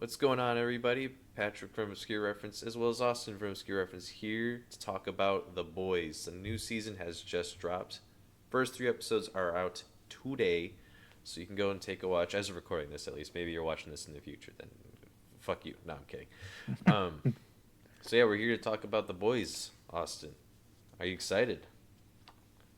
What's going on, everybody? Patrick from Obscure Reference, as well as Austin from Obscure Reference, here to talk about The Boys. The new season has just dropped. First three episodes are out today, so you can go and take a watch. As of recording this, at least. Maybe you're watching this in the future. Then, fuck you. No, I'm kidding. Um, so yeah, we're here to talk about The Boys. Austin, are you excited?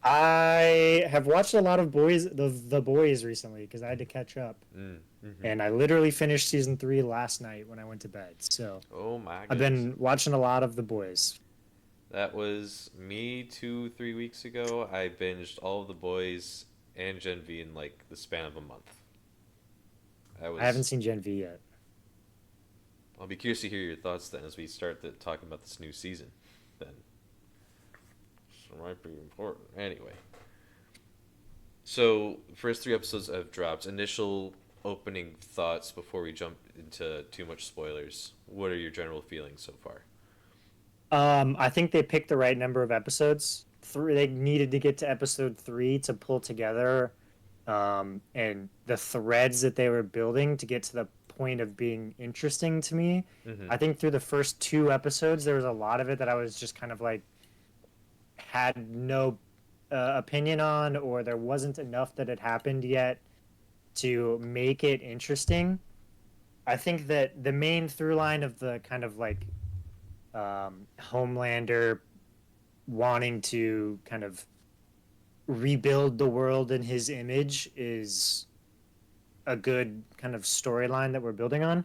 I have watched a lot of the boys recently because I had to catch up, Mm-hmm. and I literally finished season 3 last night when I went to bed. So Oh my I've goodness. been watching a lot of the boys. That was me 3 weeks ago. I binged all of The Boys and Gen V in like the span of a month. I I haven't was. seen Gen V yet. I'll be curious to hear your thoughts then as we start talking about this new season. Then, so it might be important. Anyway, so first three episodes have dropped. Initial opening thoughts before we jump into too much spoilers. What are your general feelings so far? I think they picked the right number of episodes. They needed to get to episode 3 to pull together, and the threads that they were building to get to the point of being interesting to me. Mm-hmm. I think through the first 2 episodes, there was a lot of it that I was just kind of like had no opinion on, or there wasn't enough that had happened yet to make it interesting. I think that the main through line of the kind of like Homelander wanting to kind of rebuild the world in his image is a good kind of storyline that we're building on.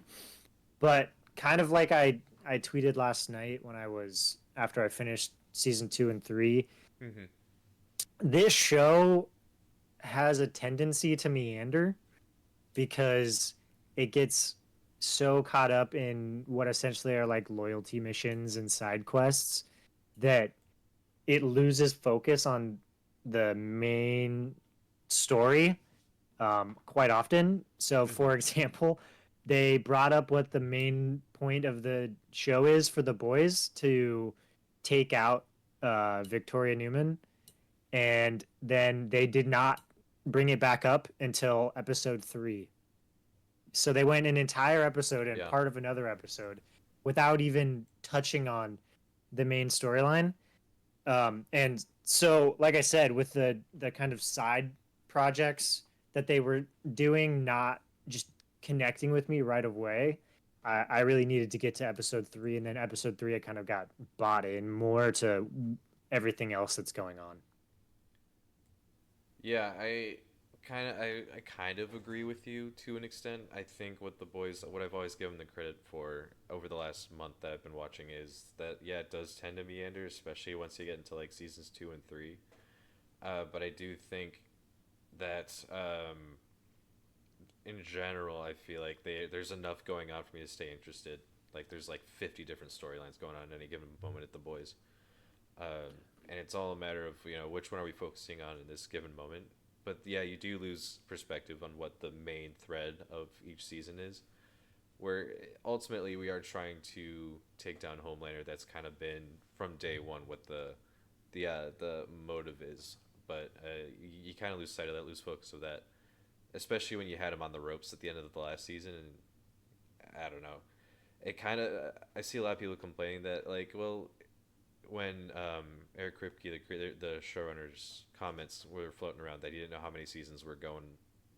But kind of like I tweeted last night when I was after I finished season 2 and 3, Mm-hmm. this show has a tendency to meander because it gets so caught up in what essentially are like loyalty missions and side quests that it loses focus on the main story quite often. So, Mm-hmm. for example, they brought up what the main point of the show is for the boys to take out Victoria Newman, and then they did not bring it back up until episode 3. So they went an entire episode and Yeah. part of another episode without even touching on the main storyline. And so, like I said, with the kind of side projects that they were doing, not just connecting with me right away, I really needed to get to episode 3, and then episode 3, I kind of got bought in more to everything else that's going on. Yeah, I kind of agree with you to an extent. I think what the boys what I've always given the credit for over the last month that I've been watching is that yeah, it does tend to meander, especially once you get into like seasons 2 and 3. But I do think that in general, I feel like there's enough going on for me to stay interested. Like there's like 50 different storylines going on at any given moment at the boys. And it's all a matter of which one are we focusing on in this given moment. But yeah, you do lose perspective on what the main thread of each season is. Where ultimately we are trying to take down Homelander. That's kind of been from day one what the motive is. But you kind of lose sight of that, lose focus of that, especially when you had him on the ropes at the end of the last season. And I don't know, it kind of I see a lot of people complaining that like, well, when Eric Kripke, the creator, the showrunner's comments were floating around that he didn't know how many seasons were going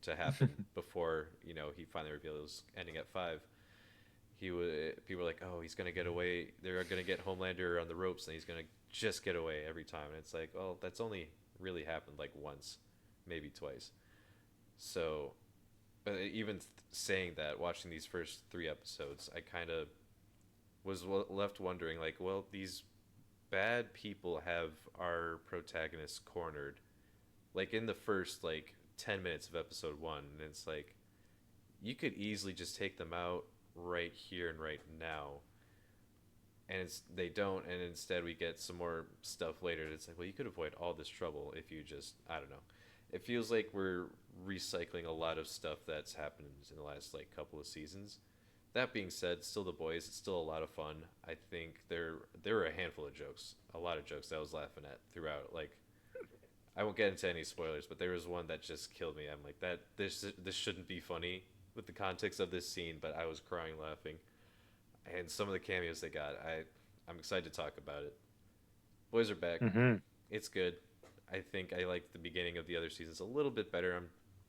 to happen before he finally revealed it was ending at 5. He would People were like, oh, he's gonna get away. They're gonna get Homelander on the ropes, and he's gonna just get away every time. And it's like, well, that's only really happened like once, maybe twice. So, but even saying that, watching these first three episodes, I kind of was left wondering, like, well, these bad people have our protagonist cornered like in the first like 10 minutes of episode 1, and it's like you could easily just take them out right here and right now, and they don't, and instead we get some more stuff later. It's like, well, you could avoid all this trouble if you just, I don't know, it feels like we're recycling a lot of stuff that's happened in the last like couple of seasons. That being said, still the boys. It's still a lot of fun. I think there were a handful of jokes, a lot of jokes that I was laughing at throughout. Like I won't get into any spoilers, but there was one that just killed me. I'm like, that this shouldn't be funny, with the context of this scene, but I was crying laughing. And some of the cameos they got, I'm excited to talk about it. Boys are back. Hmm. It's good. I think I like the beginning of the other seasons a little bit better. I'm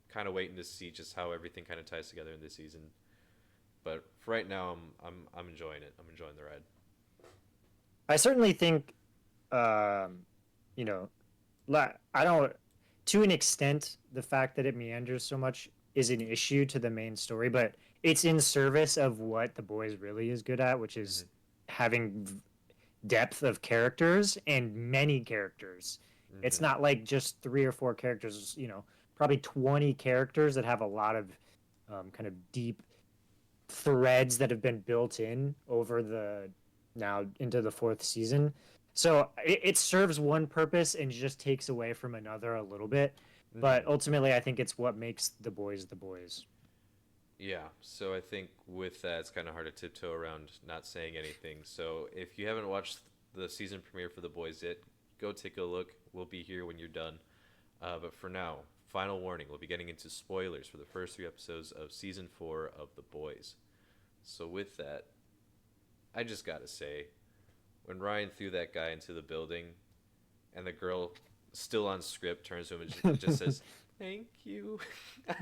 kind of waiting to see just how everything kind of ties together in this season. But for right now, I'm enjoying it. I'm enjoying the ride. I certainly think, you know, I don't, to an extent, the fact that it meanders so much is an issue to the main story, but it's in service of what the boys really is good at, which Mm-hmm. is having depth of characters and many characters. It's Mm-hmm. not like just three or four characters, probably 20 characters that have a lot of kind of deep threads that have been built in over the now into the fourth season. So it serves one purpose and just takes away from another a little bit. But Mm-hmm. ultimately, I think it's what makes the boys the boys. Yeah, so I think with that, it's kind of hard to tiptoe around not saying anything. So if you haven't watched the season premiere for The Boys yet, go take a look. We'll be here when you're done. But for now, final warning: we'll be getting into spoilers for the first three episodes of season 4 of The Boys. So with that, I just gotta say, when Ryan threw that guy into the building, and the girl, still on script, turns to him and just says, "Thank you,"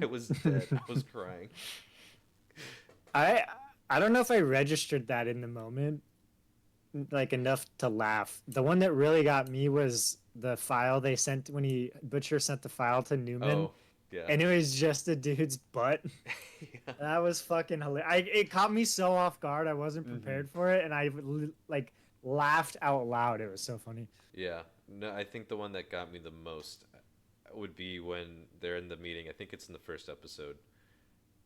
I was dead. I was crying. I I don't know if I registered that in the moment, like enough to laugh. The one that really got me was the file they sent when he Butcher sent the file to Newman, Oh, yeah. and it was just a dude's butt. Yeah. That was fucking hilarious. It caught me so off guard. I wasn't Mm-hmm. prepared for it, and I like laughed out loud. It was so funny. Yeah. No, I think the one that got me the most would be when they're in the meeting. I think it's in the first episode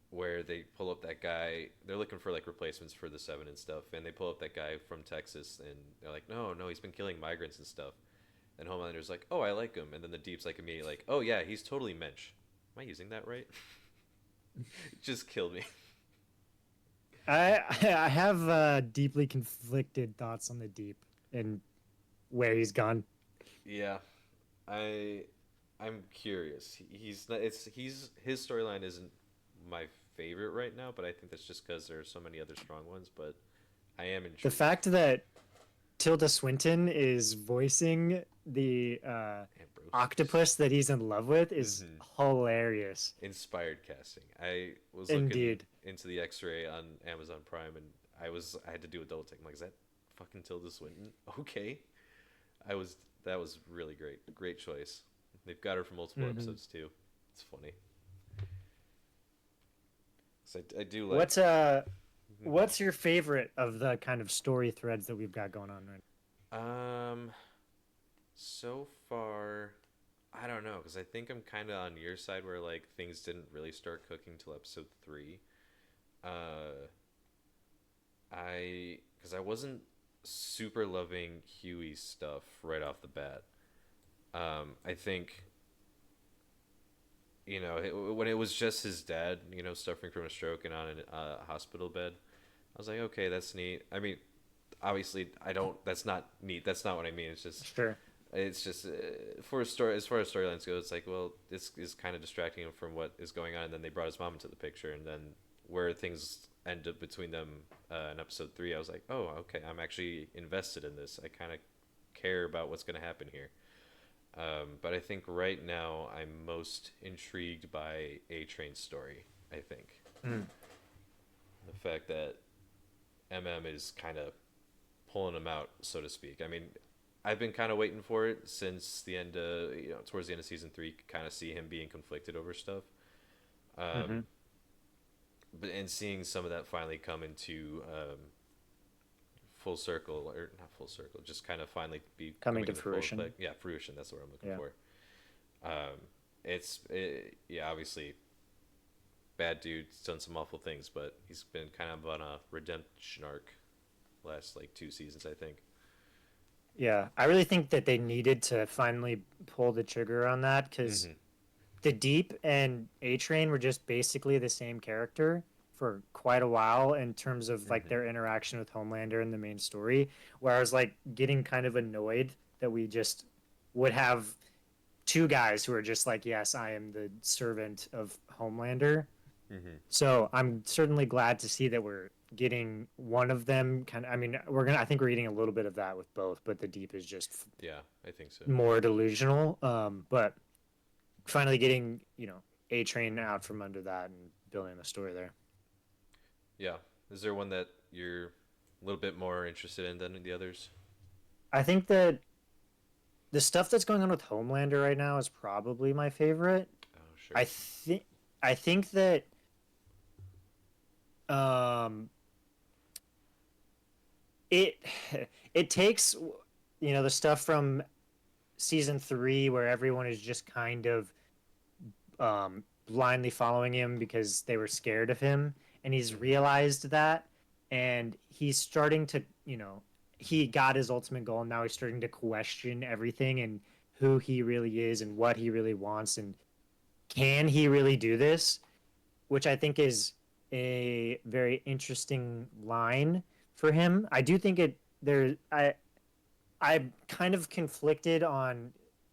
where they pull up that guy. They're looking for like replacements for the Seven and stuff, and they pull up that guy from Texas, and they're like, "No, no, he's been killing migrants and stuff." And Homelander's like, "Oh, I like him," and then the Deep's like immediately like, "Oh yeah, he's totally mensch." Am I using that right? It just killed me. I have deeply conflicted thoughts on the Deep and where he's gone. Yeah, I I'm curious. He's not. He's his storyline isn't my favorite right now, but I think that's just because there are so many other strong ones. But I am The intrigued. fact that Tilda Swinton is voicing the Ambrose. octopus that he's in love with is Mm-hmm. hilarious. Inspired casting. I was looking Indeed. into the X-ray on Amazon Prime, and I had to do a double take. I'm like, is that fucking Tilda Swinton? Okay. I was that was really great. Great choice. They've got her for multiple Hmm. episodes too. It's funny. So I do like. What's your favorite of the kind of story threads that we've got going on right Um, so far, I don't know because I think I'm kind of on your side where like things didn't really start cooking till episode 3. Uh, I because I wasn't super loving Huey's stuff right off the bat. I think when it was just his dad, suffering from a stroke and on a hospital bed, I was like, okay, that's neat. I mean, obviously, I don't. That's not neat. That's not what I mean. now? Sure. It's just for a story. As far as storylines go, it's like, well, this is kind of distracting him from what is going on. And then they brought his mom into the picture, and then where things end up between them in episode 3, I was like, oh, okay, I'm actually invested in this. I kind of care about what's going to happen here. But I think right now I'm most intrigued by A Train's story. I think Mm. the fact that is kind of pulling him out, so to speak. I mean, I've been kind of waiting for it since the end of towards the end of season 3. Kind of see him being conflicted over stuff, Hmm. um, but and seeing some of that finally come into full circle, or not full circle, just kind of finally be Coming coming to into full fruition. effect. Yeah, fruition. That's what I'm looking Yeah. for. Um, yeah, obviously bad dude. He's done some awful things, but he's been kind of on a redemption arc last like 2 seasons, I think. Yeah. I really think that they needed to finally pull the trigger on that because Mm-hmm. the Deep and A Train were just basically the same character for quite a while in terms of like Mm-hmm. their interaction with Homelander in the main story, where I was like getting kind of annoyed that we just would have two guys who are just like, yes, I am the servant of Homelander. Mm-hmm. So I'm certainly glad to see that we're getting one of them kind of. I mean, I think we're getting a little bit of that with both, but the deep is just Yeah, I think so. more delusional. But finally getting, A Train out from under that and building the story there. Yeah. Is there one that you're a little bit more interested in than the others? I think that the stuff that's going on with Homelander right now is probably my favorite. Oh, I sure. think I think that um it it takes the stuff from season 3 where everyone is just kind of blindly following him because they were scared of him, and he's Mm-hmm. realized that, and he's starting to, he got his ultimate goal, and now he's starting to question everything and who he really is and what he really wants, and can he really do this, which I think is a very interesting line for him. I do think it there I'm kind of conflicted on,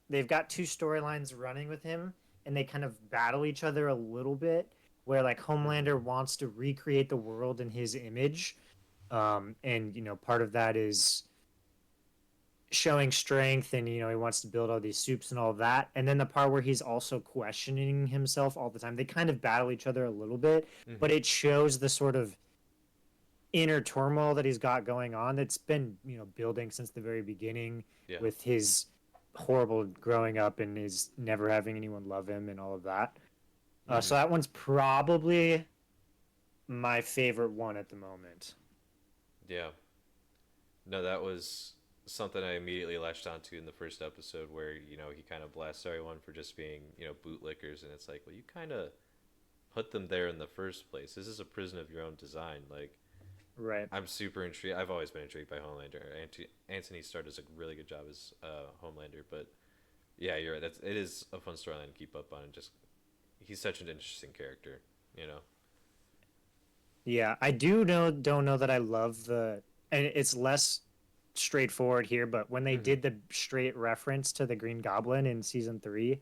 they've got two storylines running with him, and they kind of battle each other a little bit, where like Mm-hmm. Homelander wants to recreate the world in his image, and part of that is showing strength, and he wants to build all these soups and all of that, and then the part where he's also questioning himself all the time. They kind of battle each other a little bit, but Mm-hmm. it shows the sort of inner turmoil that he's got going on that's been building since the very beginning, Yeah. with his horrible growing up and his never having anyone love him and all of that. So Mm-hmm. that one's probably my favorite one at the moment. Yeah. No, that was something I immediately latched onto in the first episode where, he kind of blasts everyone for just being, bootlickers. And it's like, well, you kind of put them there in the first place. This is a prison of your own design. Like, Right. I'm super intrigued. I've always been intrigued by Homelander. Anthony Starr does a really good job as Homelander. But yeah, you're right. It is a fun storyline to keep up on. And just, he's such an interesting character, you know? Yeah, I don't know that I love the, and it's less straightforward here, but when they Mm-hmm. did the straight reference to the Green Goblin in season 3,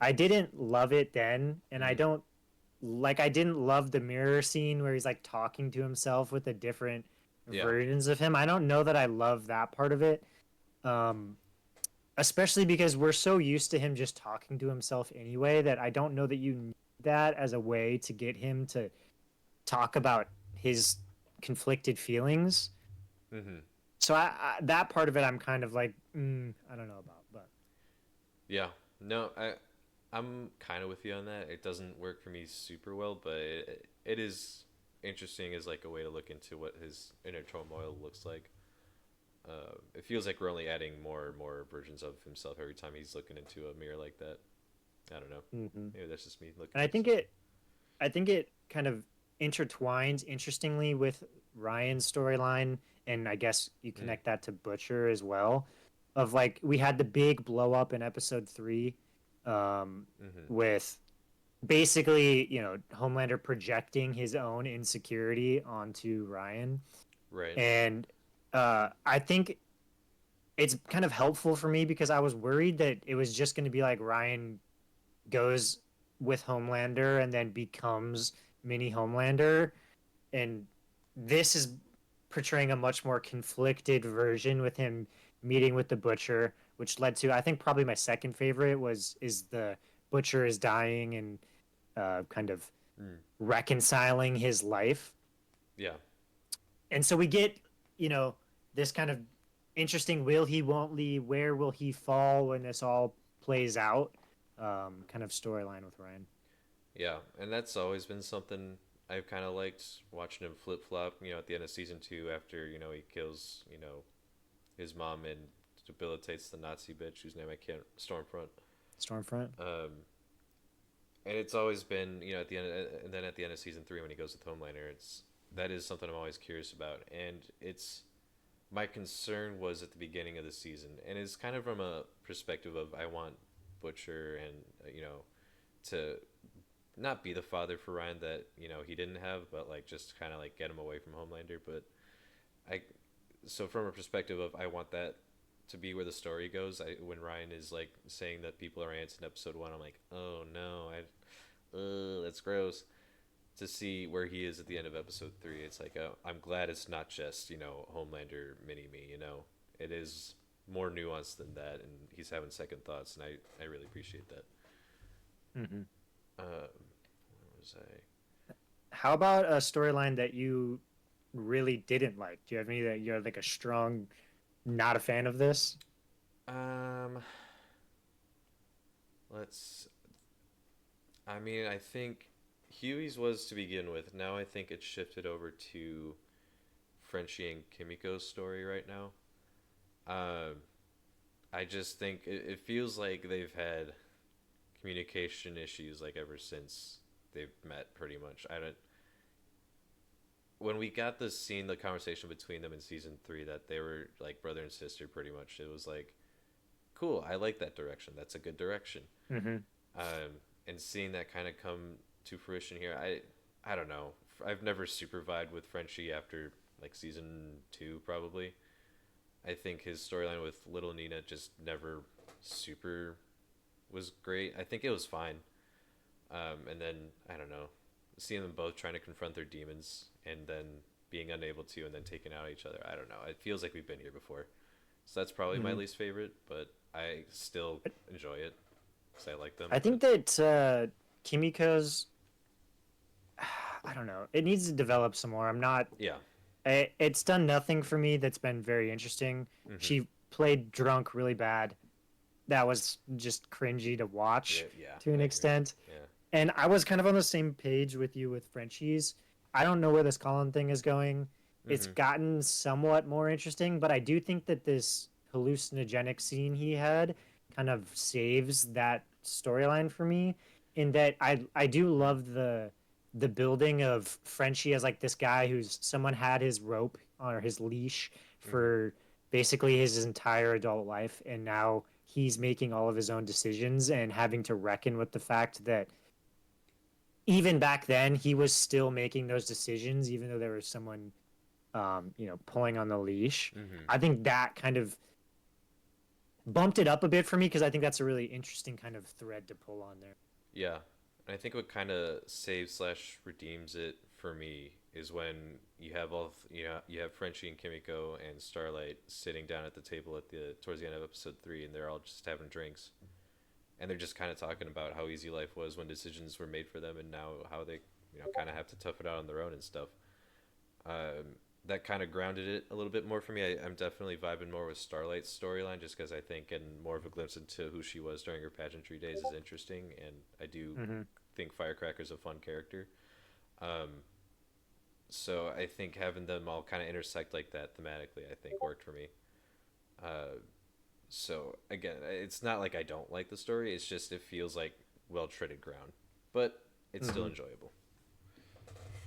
I didn't love it then, and I Mm-hmm. don't like, I didn't love the mirror scene where he's like talking to himself with the different Yeah. versions of him. I don't know that I love that part of it. Um, Especially because we're so used to him just talking to himself anyway, that I don't know that you need that as a way to get him to talk about his conflicted feelings. Mm-hmm. So that part of it, I'm kind of like, I don't know about, but Yeah. No, I'm kind of with you on that. It doesn't work for me super well, but it is interesting as like a way to look into what his inner turmoil looks like. It feels like we're only adding more and more versions of himself every time he's looking into a mirror like that. I don't know. mm-hmm. Maybe that's just me looking And at stuff. I think it kind of intertwines interestingly with Ryan's storyline, and I guess you Mm. connect that to Butcher as well. Of like, we had the big blow up in episode 3, Mm-hmm. with basically Homelander projecting his own insecurity onto Ryan, Right. and I think it's kind of helpful for me because I was worried that it was just going to be like Ryan goes with Homelander and then becomes mini Homelander. And this is portraying a much more conflicted version with him meeting with the Butcher, which led to, I think, probably my second favorite was is the Butcher is dying and kind of Mm. reconciling his life. Yeah. And so we get, you know, this kind of interesting will he, won't he, where will he fall when this all plays out, kind of storyline with Ryan. Yeah. And that's always been something I've kind of liked watching him flip flop. At the end of season 2, after he kills his mom and debilitates the Nazi bitch whose name I can't, Stormfront. Stormfront. And it's always been at the end, and then at the end of season 3 when he goes with Homelander, that is something I'm always curious about, and it's my concern was at the beginning of the season, and it's kind of from a perspective of I want Butcher and to not be the father for Ryan that he didn't have, but like just kind of like get him away from Homelander, but I so from a perspective of I want that to be where the story goes. When Ryan is like saying that people are ants in episode 1, I'm like, oh no, that's gross. to see where he is at the end of episode 3. It's like, oh, I'm glad it's not just, Homelander mini me. It is more nuanced than that, and he's having second thoughts, and I really appreciate that. Hmm. Where was How about a storyline that you really didn't like? Do you have any that you're like a strong not a fan of this? I? Let's. I mean, I think Huey's was to begin with. Now I think it's shifted over to Frenchie and Kimiko's story right now. Um, I just think it feels like they've had communication issues like ever since they've met. Pretty much, I don't. When we got the scene, the conversation between them in season 3, that they were like brother and sister, pretty much. It was like, cool. I like that direction. That's a good direction. Hmm. And seeing that kind of come to fruition here, I don't know. I've never super vibed with Frenchie after like season 2, probably. I think his storyline with Little Nina just never super was great. I think it was fine. And then I don't know, seeing them both trying to confront their demons and then being unable to, and then taking out each other. I don't know. It feels like we've been here before. So that's probably my Hmm. least favorite, but I still enjoy it because I like them. I But think that Kimiko's, I don't know, it needs to develop some more. I'm not, yeah. it's done nothing for me that's been very interesting. Hmm. She played drunk really bad. That was just cringy to Yeah, watch yeah, to an I agree. extent. Yeah. And I was kind of on the same page with you with Frenchies. I don't know where this Colin thing is going. It's Hmm. gotten somewhat more interesting, but I do think that this hallucinogenic scene he had kind of saves that storyline for me. In that I do love the building of Frenchie as like this guy who's someone had his rope or his leash Hmm. for basically his entire adult life, and now he's making all of his own decisions and having to reckon with the fact that even back then he was still making those decisions even though there was someone pulling on the leash. Hmm. I think that kind of bumped it up a bit for me because I think that's a really interesting kind of thread to pull on there. Yeah. And I think what kind of saves slash redeems it for me is when you have you have Frenchie and Kimiko and Starlight sitting down at the table at the towards the end of episode 3, and they're all just having drinks, and they're just kind of talking about how easy life was when decisions were made for them, and now how they kind of have to tough it out on their own and stuff. Um, that kind of grounded it a little bit more for me. I'm definitely vibing more with Starlight's storyline just because I think getting more of a glimpse into who she was during her pageantry days is interesting, and I do Mm-hmm. think Firecracker's a fun character. Um, so I think having them all kind of intersect like that thematically, I think worked for me. Uh, so again, it's not like I don't like the story. It's just it feels like well treaded ground, but it's still Mm-hmm. enjoyable.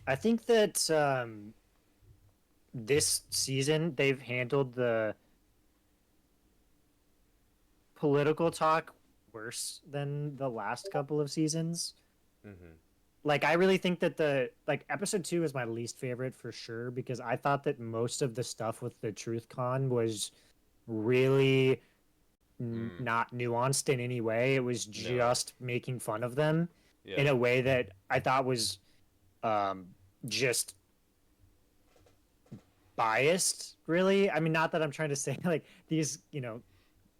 I think that this season they've handled the political talk worse than the last couple of seasons. Mm-hmm. Like I really think that the like episode 2 is my least favorite for sure because I thought that most of the stuff with the truth con was really Mm, not nuanced in any way. It was no. just making fun of them Yeah. in a way that I thought was um, just biased. Really, I mean, not that I'm trying to say like these,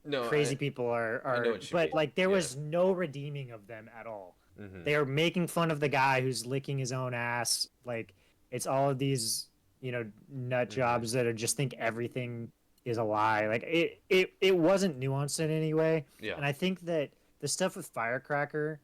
No, crazy people are I know are, what you but mean. like there Yeah. was no redeeming of them at all. Mm-hmm. They are making fun of the guy who's licking his own ass. Like it's all of these, nut Mm-hmm. jobs that are just think everything is a lie. Like it wasn't nuanced in any way. Yeah. And I think that the stuff with Firecracker,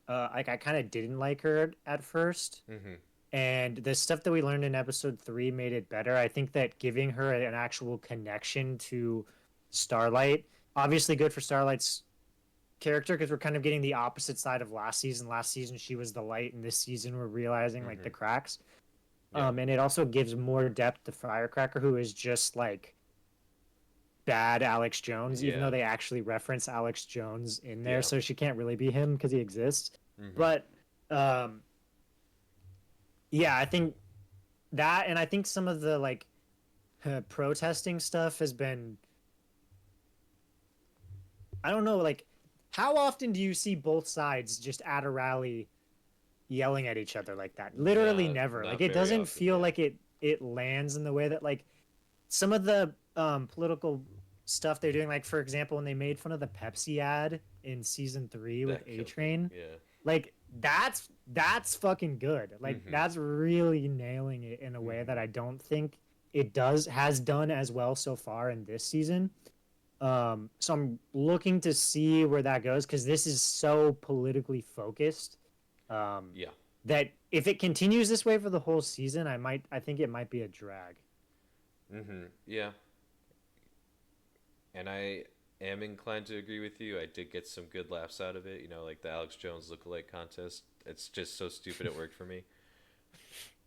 like I kind of didn't like her at first. Mm-hmm. And the stuff that we learned in episode 3 made it better. I think that giving her an actual connection to Starlight, obviously good for Starlight's character because we're kind of getting the opposite side of last season. Last season she was the light, and this season we're realizing like Mm-hmm. the cracks. Yeah. And it also gives more depth to Firecracker, who is just like bad Alex Jones, even though Yeah. they actually reference Alex Jones in there, Yeah. so she can't really be him because he exists. Mm-hmm. But um, yeah, I think that, and I think some of the like protesting stuff has been, I don't know, like how often do you see both sides just at a rally yelling at each other like that. Literally Not never. Like not it very doesn't often. feel Yeah. like it lands in the way that like some of the political stuff they're doing. Like for example, when they made fun of the Pepsi ad in season 3 with That A killed me. Train, Yeah. like that's fucking good. Like Mhm. that's really nailing it in a way that Mhm. I don't think it does has done as well so far in this season. So I'm looking to see where that goes because this is so politically focused. Um, Yeah. that if it continues this way for the whole season, I think it might be a drag. Mhm. Yeah. And I am inclined to agree with you. I did get some good laughs out of it. Like the Alex Jones lookalike contest. It's just so stupid it worked for me.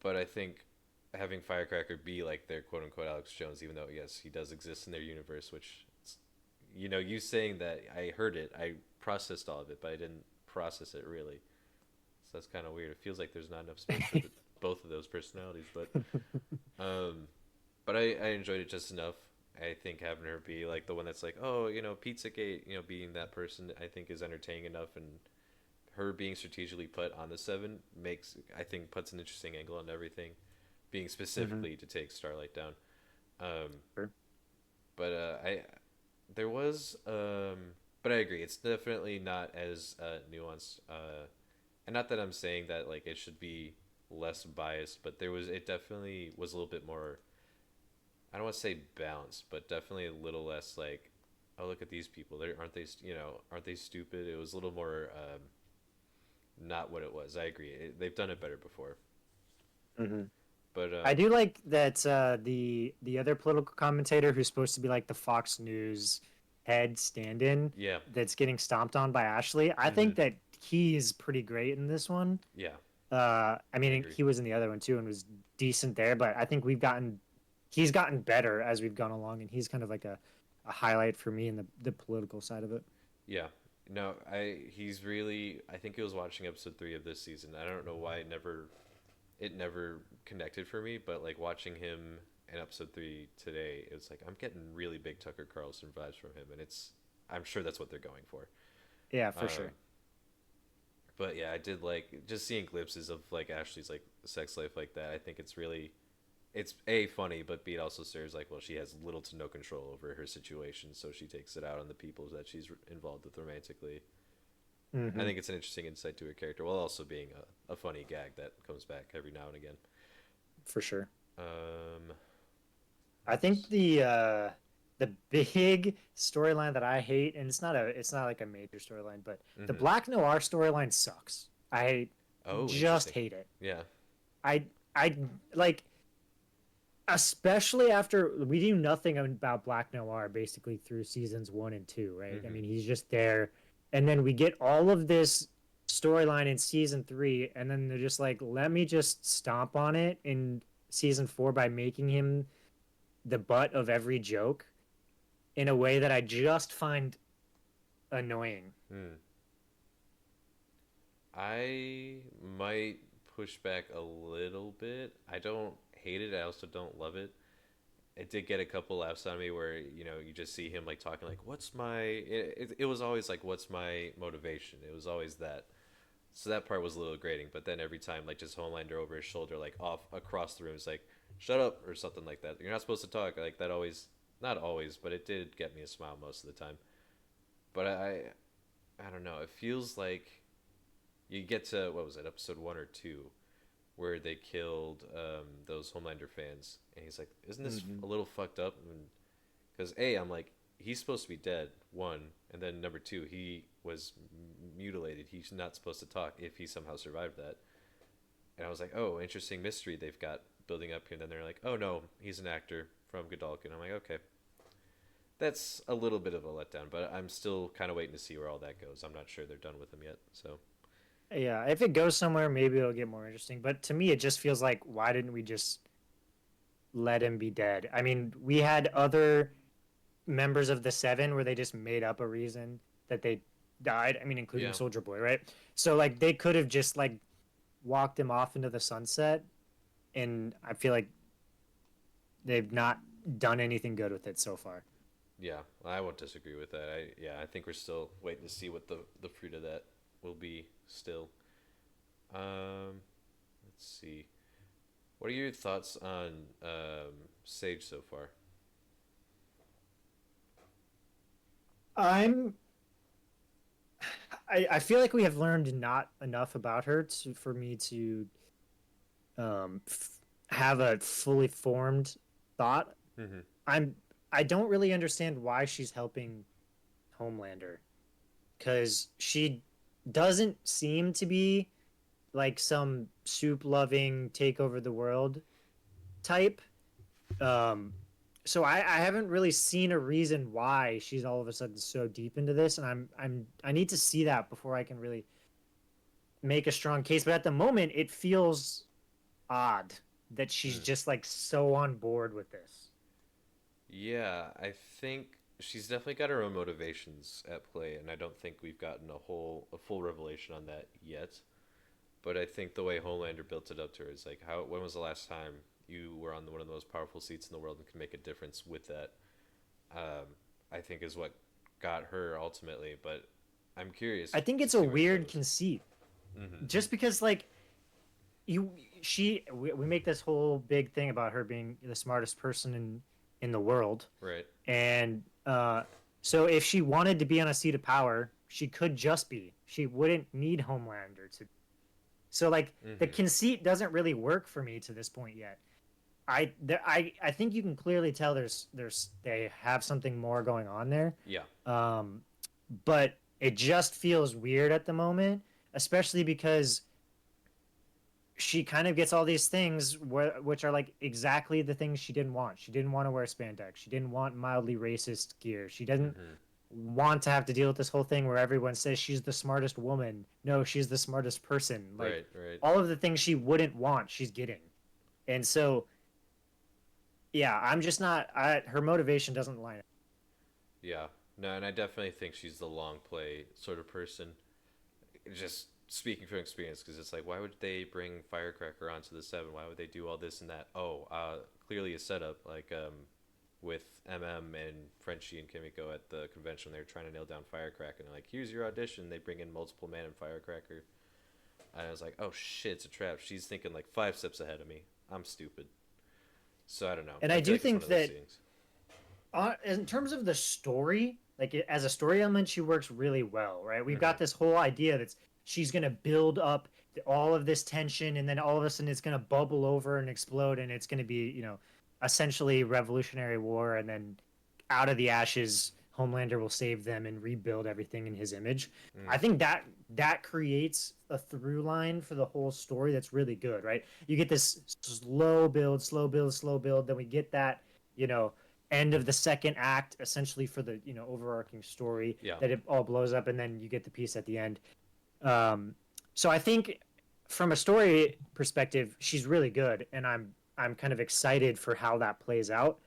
But I think having Firecracker be like their quote unquote Alex Jones, even though yes, he does exist in their universe, which you saying that I heard it, I processed all of it, but I didn't process it really. So that's kind of weird. It feels like there's not enough space for both of those personalities, um, but I enjoyed it just enough. I think having her be like the one that's like, oh, Pizzagate, being that person, I think is entertaining enough, and her being strategically put on the seven I think puts an interesting angle on everything, being Mm-hmm. specifically to take Starlight down. Um, Sure. but I there was but I agree, it's definitely not as nuanced. And not that I'm saying that like it should be less biased, but it definitely was a little bit more. I don't want to say balanced, but definitely a little less like, oh look at these people. Aren't they stupid? It was a little more not what it was. I agree. They've done it better before, Mm-hmm. but I do like that the other political commentator who's supposed to be like the Fox News head stand-in yeah. that's getting stomped on by Ashley. I Mm-hmm. think that he is pretty great in this one. Yeah, I I mean, agree. he was in the other one too and was decent there, but I think he's gotten better as we've gone along, and he's kind of like a highlight for me in the political side of it. Yeah. No, he's really. I think he was watching episode 3 of this season. I don't know why it never connected for me, but like watching him in episode 3 today, it's like I'm getting really big Tucker Carlson vibes from him, and I'm sure that's what they're going for. Yeah, for Um, sure. but yeah, I did like just seeing glimpses of like Ashley's like sex life like that. I think it's a funny, but b it also serves like, well, she has little to no control over her situation, so she takes it out on the people that she's involved with romantically. I Hmm. think it's an interesting insight to her character, while also being a funny gag that comes back every now and again. For sure. Um, I think the big storyline that I hate, and it's not like a major storyline, but the mm-hmm. Black Noir storyline sucks. I Oh, just interesting. hate it. Yeah. I I like especially after we knew nothing about Black Noir basically through seasons 1 and 2, right? I Mm-hmm. mean, he's just there, and then we get all of this storyline in season 3, and then they're just like, let me just stomp on it in season 4 by making him the butt of every joke in a way that I just find annoying. Hmm. I might push back a little bit. I don't hate it. I also don't love it. It did get a couple laughs on me where you just see him like talking like, "What's my?" It was always like, "What's my motivation?" It was always that. So that part was a little grating. But then every time like just Homelander over his shoulder, like off across the room, is like, "Shut up" or something like that. You're not supposed to talk like that. Always, not always, but it did get me a smile most of the time. But I don't know. It feels like you get to, what was it, episode 1 or 2, where they killed those Homelander fans, and he's like, "Isn't this Mm-hmm. a little fucked up?" Because I'm like, he's supposed to be dead, one, and then number two, he was mutilated. He's not supposed to talk if he somehow survived that. And I was like, oh, interesting mystery they've got building up here. And then they're like, oh no, he's an actor from Godalkin. I'm like, okay, that's a little bit of a letdown, but I'm still kind of waiting to see where all that goes. I'm not sure they're done with him yet. So Yeah, if it goes somewhere, maybe it'll get more interesting. But to me, it just feels like why didn't we just let him be dead? I mean, we had other members of the Seven where they just made up a reason that they died. I mean, including yeah, Soldier Boy, right? So like they could have just like walked him off into the sunset, and I feel like they've not done anything good with it so far. yeah, I won't disagree with that. I think we're still waiting to see what the fruit of that will be still. Let's see. What are your thoughts on Sage so far? I'm I feel like we have learned not enough about her for me to have a fully formed thought. Mm-hmm. I'm I don't really understand why she's helping Homelander because she doesn't seem to be like some soup loving take over the world type. Um, so I haven't really seen a reason why she's all of a sudden so deep into this, and I need to see that before I can really make a strong case. But at the moment, it feels odd that she's Mm. just like so on board with this. Yeah, I think she's definitely got her own motivations at play, and I don't think we've gotten a full revelation on that yet. But I think the way Homelander built it up to her is like, how when was the last time you were on one of the most powerful seats in the world and can make a difference with that? Um, I think is what got her ultimately. But I'm curious I think to it's a see where it weird goes. conceit, Mm-hmm. just because like you we make this whole big thing about her being the smartest person in the world, Right. and so if she wanted to be on a seat of power, she could just be. She wouldn't need Homelander to. So like the Mm-hmm. conceit doesn't really work for me to this point yet. I think you can clearly tell there's they have something more going on there. Yeah. Um, but it just feels weird at the moment, especially because she kind of gets all these things which are like exactly the things she didn't want. She didn't want to wear spandex. She didn't want mildly racist gear. She doesn't Mm-hmm. want to have to deal with this whole thing where everyone says she's the smartest woman. No, she's the smartest person. Like Right. Right. all of the things she wouldn't want, she's getting. And so, yeah, I'm just not. Her motivation doesn't line up. Yeah. No, and I definitely think she's the long play sort of person. Just speaking from experience, because it's like, why would they bring Firecracker onto the seven? Why would they do all this and that? Oh, clearly a setup. Like with and Frenchie and Kimiko at the convention, they were trying to nail down Firecracker, and they're like, here's your audition. They bring in multiple man and Firecracker, and I was like, oh shit, it's a trap. She's thinking like 5 steps ahead of me. I'm stupid. So I don't know. And I I feel do like it's one think of those that things. in terms of the story, like as a story element, she works really well, right? We've Mm-hmm. got this whole idea that she's gonna build up all of this tension, and then all of a sudden it's gonna bubble over and explode, and it's gonna be, essentially Revolutionary War, and then out of the ashes, Homelander will save them and rebuild everything in his image. Mm. I think that creates a through line for the whole story that's really good, right? You get this slow build, slow build, slow build, then we get that, you know, end of the second act essentially for the overarching story Yeah. that it all blows up, and then you get the piece at the end. um, so I think from a story perspective she's really good, and I'm kind of excited for how that plays out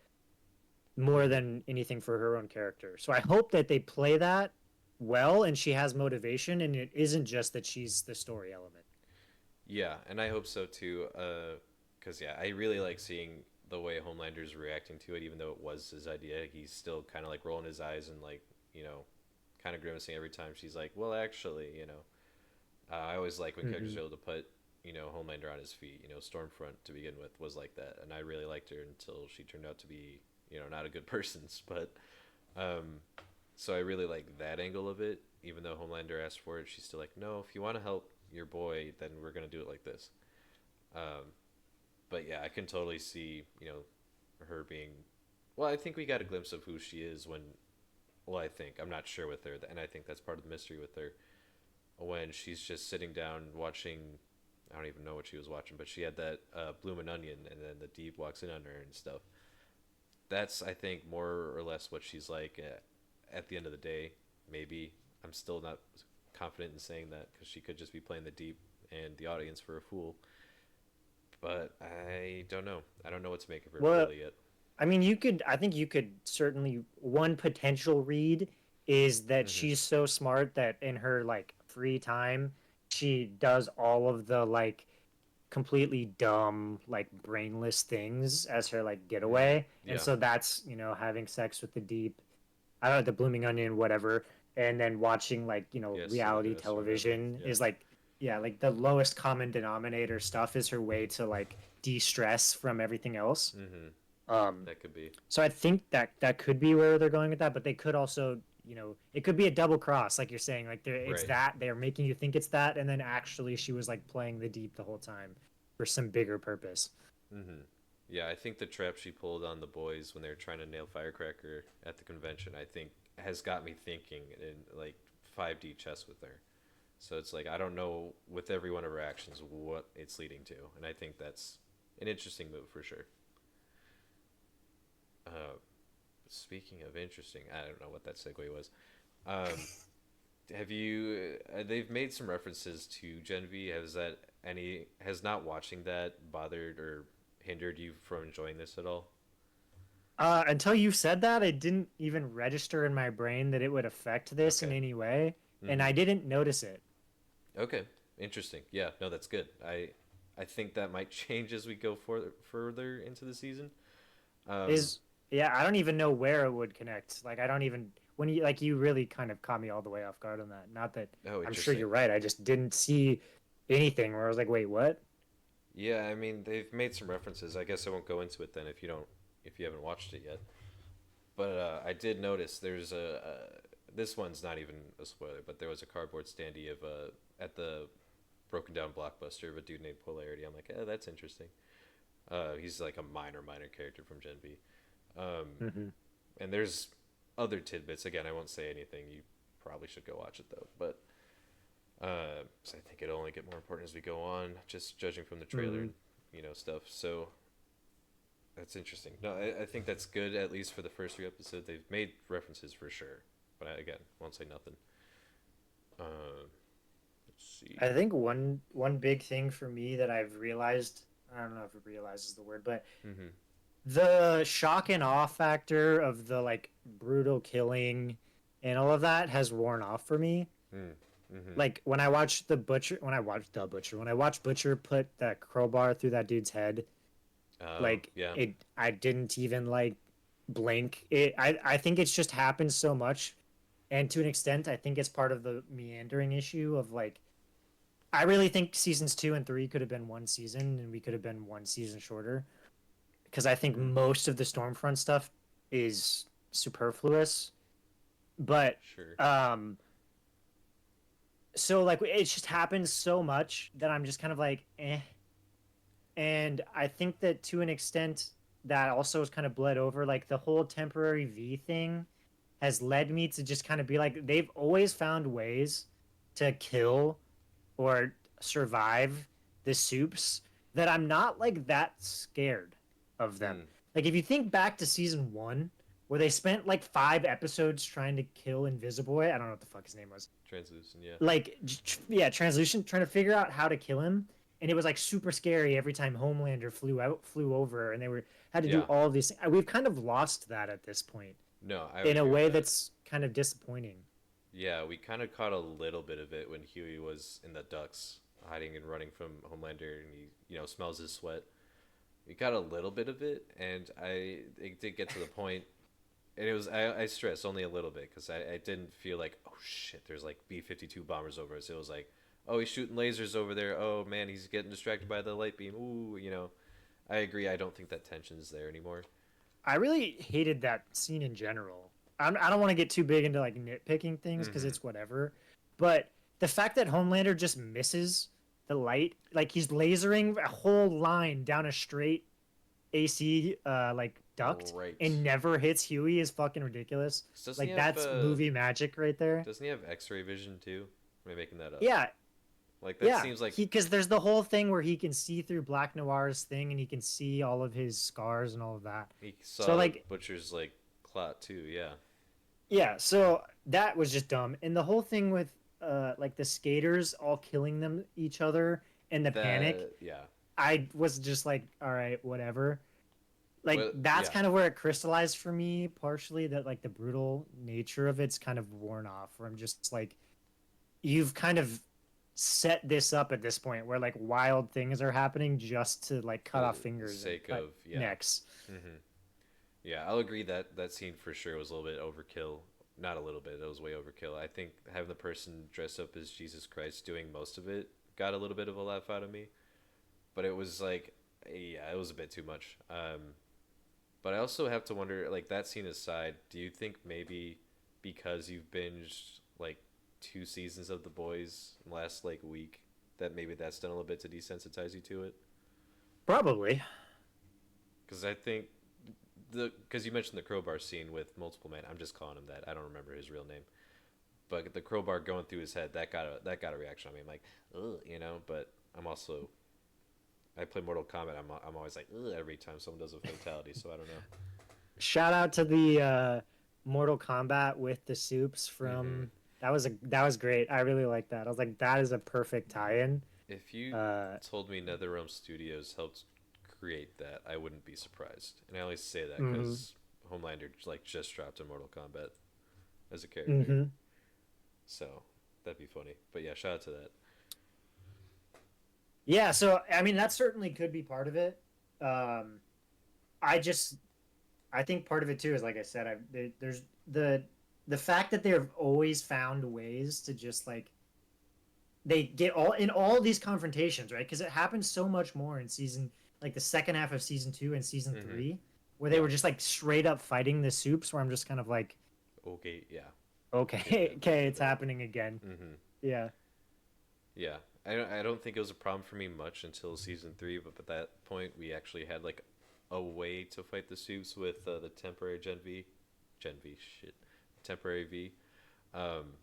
more Mm-hmm. than anything for her own character. So I hope that they play that well and she has motivation, and it isn't just that she's the story element. Yeah, and I hope so too. Cause yeah, I really like seeing the way Homelander's reacting to it, even though it was his idea. He's still kind of like rolling his eyes and like kind of grimacing every time she's like, "Well, actually, you know." I always like when characters Mm-hmm. are able to put Homelander on his feet. Stormfront to begin with was like that, and I really liked her until she turned out to be not a good person. But um, so I really like that angle of it. Even though Homelander asked for it, she's still like, "No, if you want to help your boy, then we're gonna do it like this." Um, but yeah, I can totally see her being. Well, I think we got a glimpse of who she is when. Well, I think I'm not sure with her, and I think that's part of the mystery with her when she's just sitting down watching. I don't even know what she was watching, but she had that bloomin' onion, and then the deep walks in on her and stuff. That's I think more or less what she's like at the end of the day. Maybe I'm still not confident in saying that because she could just be playing the deep and the audience for a fool. But I don't know. I don't know what to make of her Well, fully yet. I mean, I think you could certainly, one potential read is that Mm-hmm. she's so smart that in her like free time, she does all of the like completely dumb, like brainless things as her like Mm, getaway. And yeah. so that's, having sex with the deep, I don't know, the blooming onion, whatever. And then watching like, Yes, to the reality dress or whatever. television Yeah. is like yeah, like the lowest common denominator stuff is her way to like de-stress from everything else. Mm-hmm. Um, That could be. so I think that that could be where they're going with that, but they could also, it could be a double cross, like you're saying, like it's Right. that they're making you think it's that, and then actually she was like playing the deep the whole time for some bigger purpose. Mm-hmm. Yeah, I think the trap she pulled on the boys when they were trying to nail Firecracker at the convention, I think, has got me thinking in like 5D chess with her. So it's like I don't know with every one of her actions what it's leading to, and I think that's an interesting move for sure. Uh, Speaking of interesting, I don't know what that segue was. Um, have you? They've made some references to Gen V. Has not watching that bothered or hindered you from enjoying this at all? Until you said that, it didn't even register in my brain that it would affect this in Okay. any way, and Mm-hmm. I didn't notice it. Okay. Interesting. Yeah. No, that's good. I think that might change as we go further into the season. Um. Is Yeah, I don't even know where it would connect. Like I don't even when you like you really kind of caught me all the way off guard on that. Not that Oh, I'm sure interesting. you're right. I just didn't see anything where I was like, wait, what? Yeah. I mean, they've made some references. I guess I won't go into it then if you haven't watched it yet. But I did notice there's this one's not even a spoiler, but there was a cardboard standee of at the broken down blockbuster of a dude named Polarity. I'm like, that's interesting. He's like a minor character from Gen V. Um, Hmm. and there's other tidbits. Again, I won't say anything. You probably should go watch it though. But 'cause I think it'll only get more important as we go on, just judging from the trailer Hmm. and stuff. So that's interesting. No, I think that's good at least for the first three episodes. They've made references for sure, but again, won't say nothing. Uh, let's see. I think one big thing for me that I've realized, I don't know if realize is the word, but Mm-hmm. the shock and awe factor of the like brutal killing and all of that has worn off for me. Mm. Mm-hmm. Like when I watched Butcher put that crowbar through that dude's head, Oh, like yeah. I didn't even like blink. I think it's just happened so much, and to an extent I think it's part of the meandering issue of like I really think seasons 2 and 3 could have been one season and we could have been one season shorter because I think Mm. most of the Stormfront stuff is superfluous. But Sure. um so like it just happens so much that I'm just kind of like eh. And I think that to an extent that also is kind of bled over. Like the whole temporary V thing has led me to just kind of be like they've always found ways to kill or survive the soups that I'm not like that scared of them. Mm. Like if you think back to season 1 where they spent like 5 episodes trying to kill Invisiboy, I don't know what the fuck his name was, Translucent, yeah. like yeah, translucent, trying to figure out how to kill him, and it was like super scary every time Homelander flew over and they were had to do Yeah. all of these. We've kind of lost that at this point No, I would in a agree with way that. that's kind of disappointing. Yeah, we kind of caught a little bit of it when Huey was in the ducks, hiding and running from Homelander, and he, smells his sweat. We got a little bit of it, and it did get to the point, and I stress only a little bit because I didn't feel like, oh shit, there's like B-52 bombers over us. It was like, oh, he's shooting lasers over there. Oh man, he's getting distracted by the light beam. Ooh, I agree. I don't think that tension's there anymore. I really hated that scene in general. I don't want to get too big into like nitpicking things because Mm-hmm. it's whatever, but the fact that Homelander just misses the light, like he's lasering a whole line down a straight AC like duct Right. and never hits Huey is fucking ridiculous. 'Cause doesn't he Like have that's movie magic right there. X-ray vision too? Am I making that up? Yeah, Like that yeah. seems like He because there's the whole thing where he can see through Black Noir's thing and he can see all of his scars and all of that. he So saw like Butcher's like clot too. Yeah. yeah, so that was just dumb. And the whole thing with like the skaters all killing them each other and the panic, That yeah. I was just like, all right, whatever. Like Well, that's yeah. kind of where it crystallized for me partially that like the brutal nature of it's kind of worn off where I'm just like you've kind of set this up at this point where like wild things are happening just to like For cut off the fingers and sake cut of yeah. necks. Mm-hmm. Yeah, I'll agree that that scene for sure was a little bit overkill. Not a little bit, it was way overkill. I think having the person dress up as Jesus Christ doing most of it got a little bit of a laugh out of me, but it was like, yeah, it was a bit too much. But I also have to wonder, like that scene aside, do you think maybe because you've binged like 2 seasons of The Boys in the last like week, that maybe that's done a little bit to desensitize you to it? Probably. Because I think because you mentioned the crowbar scene with multiple men. I'm just calling him that. I don't remember his real name. But the crowbar going through his head, that got a reaction on me. I'm like, ugh, you know. But I'm also I play Mortal Kombat. I'm always like, ugh, every time someone does a fatality. So I don't know. Shout out to the Mortal Kombat with the soups Mm-hmm. from that was great. I really like that. I was like, that is a perfect tie-in. If you Uh, told me NetherRealm Studios helped create that, I wouldn't be surprised. And I always say that hmm because Homelander like just dropped in Mortal Kombat as a character, hmm so that'd be funny. But yeah, shout out to that. Yeah, so I mean that certainly could be part of it. Um, I just I think part of it too is like I said, there's the fact that they've always found ways to just like they get all in all these confrontations, right? Because it happens so much more in season like the second half of season 2 and season Mm-hmm. 3, where they Yeah. were just like straight up fighting the soups. Where I'm just kind of like, Okay. Yeah. Get okay, that. Wait okay, for it's that. happening again. Mm-hmm. Yeah. Yeah. I don't think it was a problem for me much until season 3, but at that point we actually had like a way to fight the suits with the temporary Gen V shit, temporary V. Um,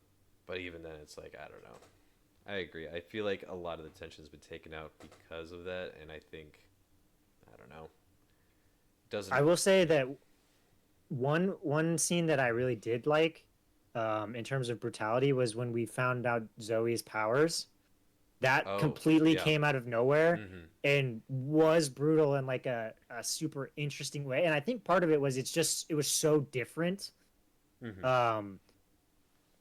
but even then, it's like I don't know. I agree. I feel like a lot of the tension's been taken out because of that, and I think I don't know. I Doesn't. will say that one scene that I really did like, in terms of brutality, was when we found out Zoe's powers. That Oh, completely yeah. came out of nowhere Mm-hmm. and was brutal in like a super interesting way. And I think part of it was it was so different. Mm-hmm. Um,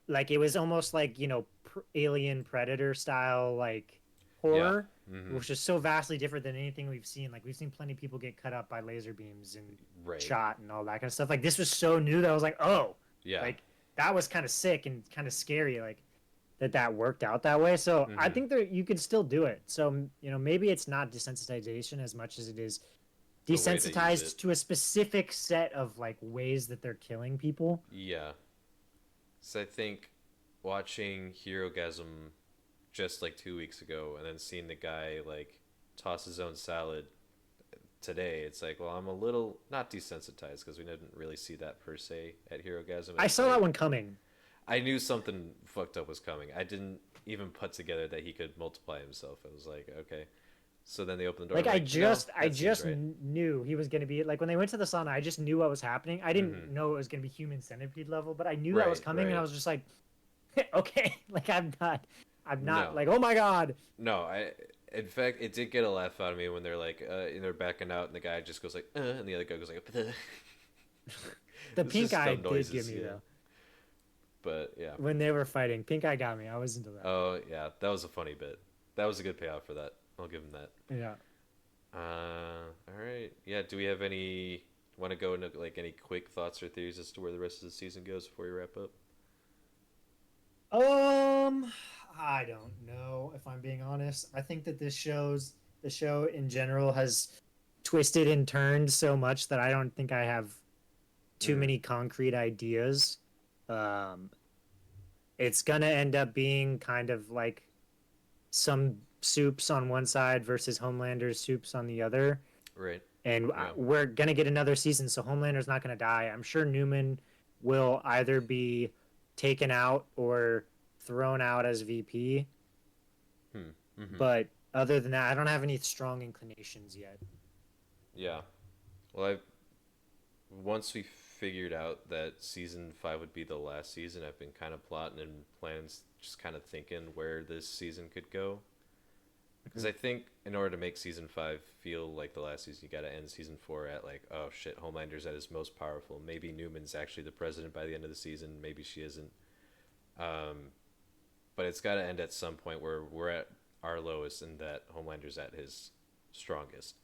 like it was almost like alien predator style like Yeah. horror, Mm-hmm. which is so vastly different than anything we've seen. Like we've seen plenty of people get cut up by laser beams and Right. shot and all that kind of stuff. Like this was so new that I was like, oh, Yeah. like that was kind of sick and kind of scary. Like that worked out that way. So I Mm-hmm. think that you could still do it. So maybe it's not desensitization as much as it is The way they use it. desensitized to a specific set of like ways that they're killing people. Yeah. So I think watching Hero Gasm just like 2 weeks ago, and then seeing the guy like toss his own salad today, it's like, well, I'm a little not desensitized because we didn't really see that per se at Hero Gasm. I It's saw that like one coming. I knew something fucked up was coming. I didn't even put together that he could multiply himself. I was like, okay. So then they opened the door. Like I'm like, no, I that seems just right. knew he was going to be like when they went to the sauna. I just knew what was happening. I didn't Mm-hmm. know it was going to be human centipede level, but I knew that was Right, coming, and I right. was just like, okay, like I'm not No, like, oh my god. no. In fact, it did get a laugh out of me when they're like, and they're backing out, and the guy just goes like, and the other guy goes like, The it's pink just eye dumb did give noises, me yeah. though But yeah. when they were fighting. Pink eye got me. I was into that. Oh yeah, that was a funny bit. That was a good payoff for that. I'll give him that. Yeah. All right. Yeah. Do we have any? Want to go into like any quick thoughts or theories as to where the rest of the season goes before we wrap up? Um, I don't know if I'm being honest. I think that the show in general has twisted and turned so much that I don't think I have too Mm-hmm. many concrete ideas. Um, it's gonna end up being kind of like some soups on one side versus Homelander's soups on the other, Right. and Yeah. we're gonna get another season, so Homelander's not gonna die. I'm sure Newman will either be taken out or thrown out as VP, Hmm. Mm-hmm. but other than that, I don't have any strong inclinations yet. Yeah. Well, I once we figured out that season 5 would be the last season, I've been kind of plotting and plans, just kind of thinking where this season could go. Because I think in order to make season 5 feel like the last season, you got to end season 4 at like, oh shit, Homelander's at his most powerful. Maybe Newman's actually the president by the end of the season. Maybe she isn't. Um, but it's got to end at some point where we're at our lowest and that Homelander's at his strongest.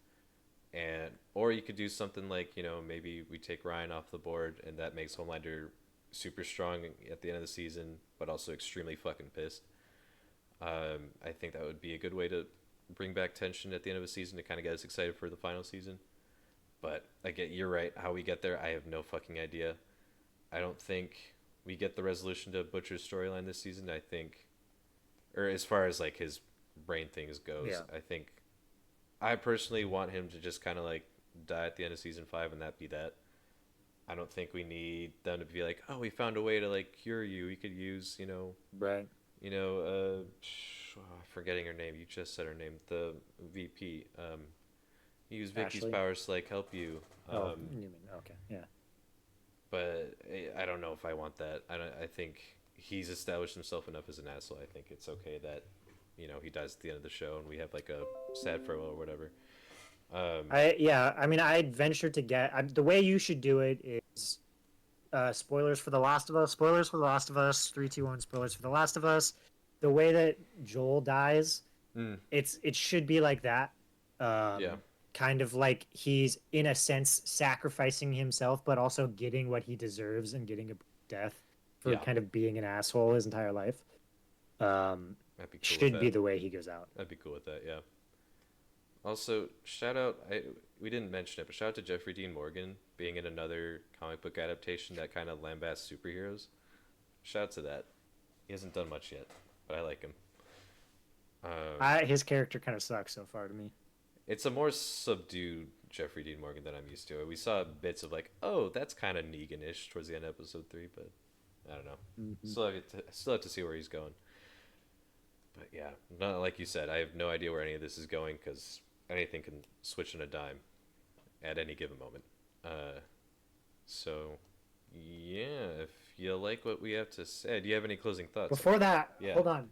And or you could do something like maybe we take Ryan off the board and that makes Homelander super strong at the end of the season, but also extremely fucking pissed. I think that would be a good way to bring back tension at the end of a season to kind of get us excited for the final season. But again, you're right. How we get there, I have no fucking idea. I don't think we get the resolution to Butcher's storyline this season. I think, or as far as like his brain things goes, Yeah. I think I personally want him to just kind of like die at the end of season 5 and that be that. I don't think we need them to be like, oh, we found a way to like cure you. We could use, Right. I'm forgetting her name. You just said her name. The VP. Use Vicky's Ashley. powers to like help you. Oh, you mean okay? Yeah. But I don't know if I want that. I think he's established himself enough as an asshole. I think it's okay that, he dies at the end of the show and we have like a sad farewell or whatever. Yeah. I mean, I'd venture to the way you should do it is spoilers for The Last of Us. Spoilers for The Last of Us. 3, 2, 1. Spoilers for The Last of Us. The way that Joel dies, Mm, it should be like that. yeah, Kind of like he's in a sense sacrificing himself, but also getting what he deserves and getting a death for yeah. kind of being an asshole his entire life. I'd be cool with Should be that. the way he goes out. I'd be cool with that. Yeah. Also, shout out. We didn't mention it, but shout out to Jeffrey Dean Morgan being in another comic book adaptation that kind of lambasts superheroes. Shout out to that. He hasn't done much yet, but I like him. His character kind of sucks so far to me. It's a more subdued Jeffrey Dean Morgan than I'm used to. We saw bits of like, oh, that's kind of Negan-ish towards the end of episode 3, but I don't know. Mm-hmm. Still have to see where he's going. But yeah, not like you said. I have no idea where any of this is going because anything can switch in a dime at any given moment. So yeah, if you like what we have to say, do you have any closing thoughts? Before that, Yeah. hold on.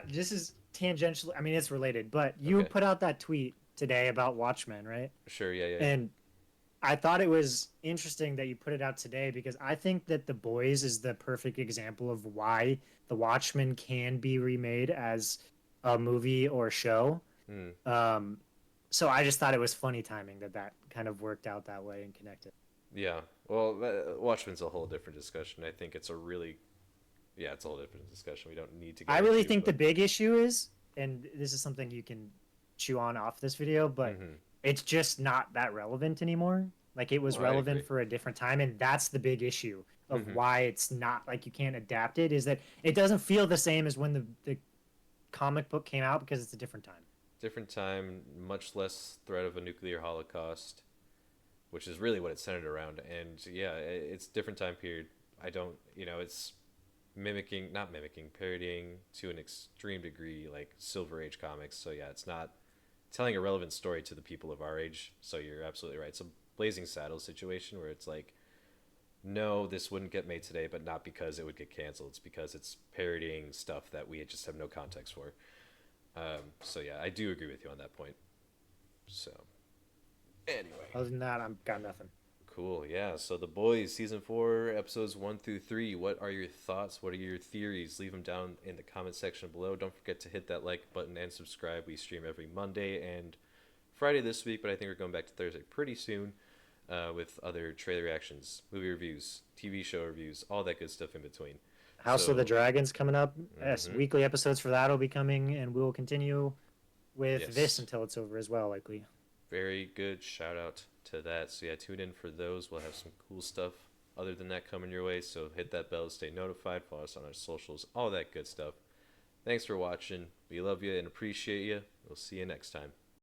This is tangential. I mean, it's related, but you Okay. put out that tweet today about Watchmen, right? Sure. Yeah. Yeah. Yeah. And I thought it was interesting that you put it out today because I think that The Boys is the perfect example of why The Watchmen can be remade as a movie or show. Hmm. So I just thought it was funny timing that kind of worked out that way and connected. Yeah. Well, Watchmen's a whole different discussion. I think it's a really, yeah, it's a whole different discussion. We don't need to get I really into, think the but big issue is, and this is something you can chew on off this video, but Mhm. it's just not that relevant anymore. Like it was Well, I relevant agree. for a different time, and that's the big issue of Mhm. why it's not like you can't adapt it. Is that it doesn't feel the same as when the comic book came out because it's a different time. Different time, much less threat of a nuclear holocaust, which is really what it's centered around. And yeah, it's different time period. I don't, it's not mimicking, parodying to an extreme degree like Silver Age comics. So yeah, it's not telling a relevant story to the people of our age. So you're absolutely right. It's a Blazing Saddles situation where it's like, no, this wouldn't get made today, but not because it would get canceled. It's because it's parodying stuff that we just have no context for. So yeah, I do agree with you on that point. So anyway, Other than that, I'm got nothing. cool. Yeah. So The Boys season 4 episodes 1 through 3. What are your thoughts? What are your theories? Leave them down in the comment section below. Don't forget to hit that like button and subscribe. We stream every Monday and Friday this week, but I think we're going back to Thursday pretty soon. With other trailer reactions, movie reviews, TV show reviews, all that good stuff in between. House of the So, Dragons coming up. Yes, mhm. weekly episodes for that will be coming, and we will continue with this Yes, until it's over as well, likely. very good shout out to that. So yeah, tune in for those. We'll have some cool stuff other than that coming your way. So hit that bell, stay notified, follow us on our socials, all that good stuff. Thanks for watching. We love you and appreciate you. We'll see you next time.